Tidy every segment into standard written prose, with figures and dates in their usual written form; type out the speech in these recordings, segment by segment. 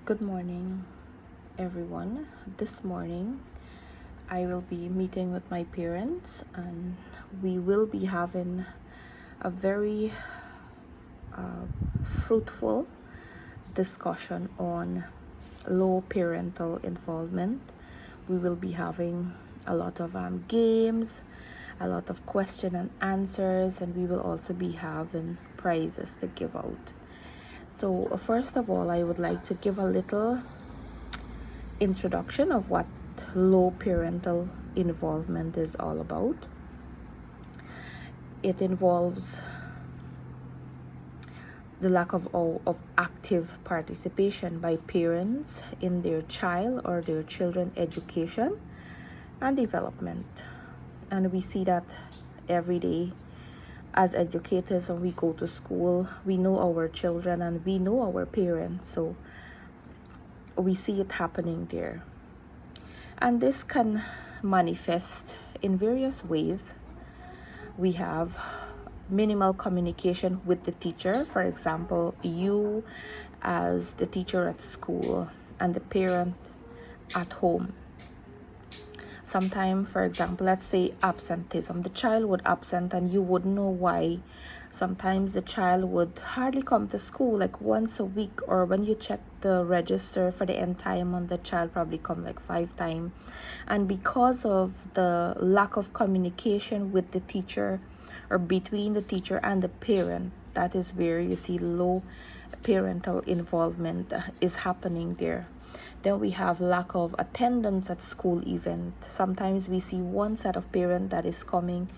Good morning, everyone. This morning, I will be meeting with my parents, and we will be having a very fruitful discussion on low parental involvement. We will be having a lot of games, a lot of question and answers, and we will also be having prizes to give out. So first of all, I would like to give a little introduction of what low parental involvement is all about. It involves the lack of active participation by parents in their child or their children's education and development. And we see that every day as educators. When we go to school, we know our children and we know our parents, so we see it happening there. And this can manifest in various ways. We have minimal communication with the teacher. For example, you as the teacher at school and the parent at home. Sometimes, for example, let's say absenteeism. The child would absent and you wouldn't know why. Sometimes the child would hardly come to school, like once a week, or when you check the register for the end time, and the child probably come like 5 times. And because of the lack of communication with the teacher or between the teacher and the parent, that is where you see low parental involvement is happening there. Then we have lack of attendance at school event. Sometimes we see one set of parents that is coming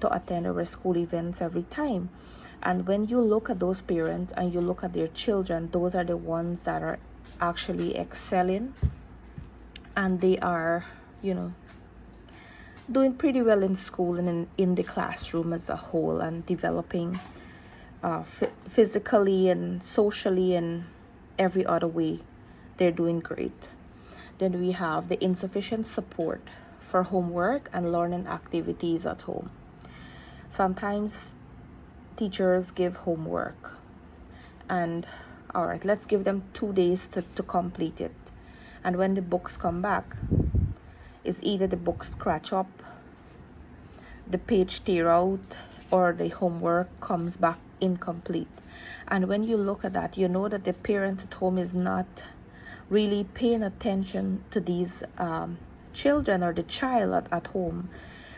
to attend our school events every time. And when you look at those parents and you look at their children, those are the ones that are actually excelling. And they are, doing pretty well in school and in the classroom as a whole, and developing physically and socially and every other way. They're doing great. Then we have the insufficient support for homework and learning activities at home. Sometimes teachers give homework and all right, let's give them 2 days to complete it. And when the books come back, it's either the book scratch up, the page tear out, or the homework comes back incomplete. And when you look at that, you know that the parent at home is not really paying attention to these children or the child at home.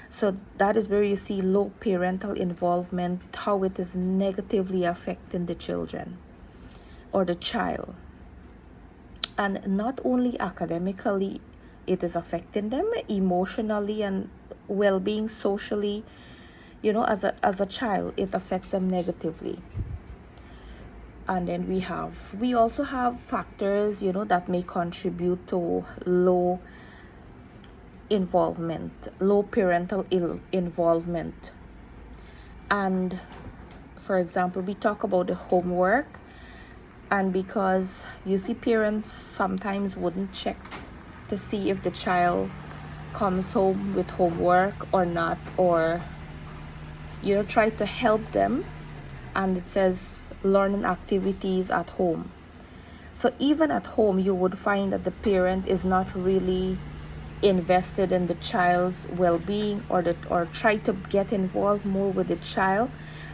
So that is where you see low parental involvement, how it is negatively affecting the children or the child. And not only academically, it is affecting them emotionally and well-being, socially. As a child, it affects them negatively. And then we also have factors, that may contribute to low parental involvement. And for example, we talk about the homework, and because you see parents sometimes wouldn't check to see if the child comes home with homework or not, or try to help them, and it says learning activities at home. So even at home, you would find that the parent is not really invested in the child's well-being, or try to get involved more with the child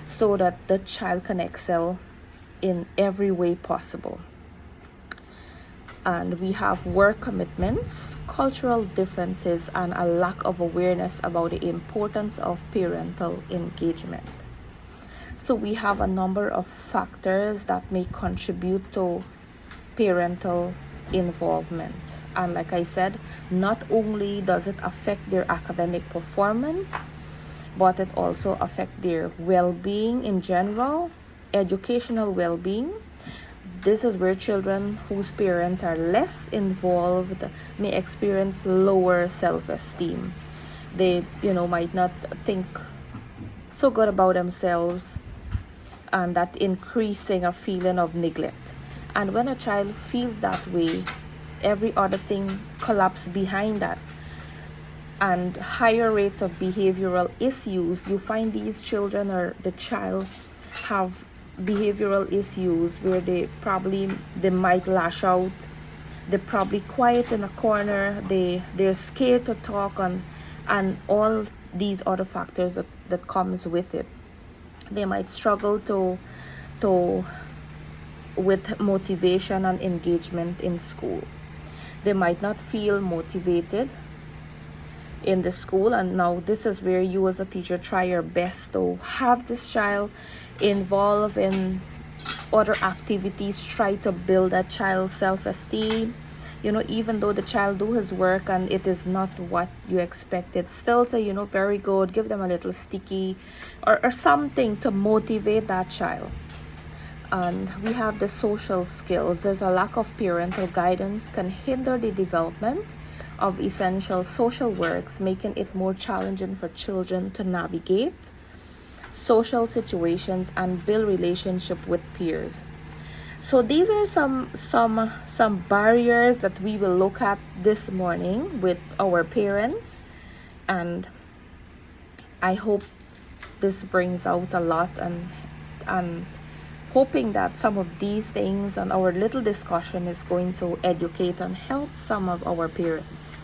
so that the child can excel in every way possible. And we have work commitments, cultural differences, and a lack of awareness about the importance of parental engagement. So we have a number of factors that may contribute to parental involvement. And like I said, not only does it affect their academic performance, but it also affects their well-being in general, educational well-being. This is where children whose parents are less involved may experience lower self-esteem. They, might not think so good about themselves, and that increasing a feeling of neglect. And when a child feels that way, every other thing collapses behind that. And higher rates of behavioral issues. You find these children or the child have behavioral issues where they might lash out, They're probably quiet in a corner. They're scared to talk on, and all these other factors that comes with it. They might struggle to with motivation and engagement in school. They might not feel motivated in the school, and now this is where you as a teacher try your best to have this child involved in other activities, try to build a child's self-esteem. Even though the child do his work and it is not what you expected, still say, very good, give them a little sticky or something to motivate that child. And we have the social skills. There's a lack of parental guidance can hinder the development of essential social works, making it more challenging for children to navigate social situations and build relationship with peers. So these are some barriers that we will look at this morning with our parents, and I hope this brings out a lot, and hoping that some of these things and our little discussion is going to educate and help some of our parents.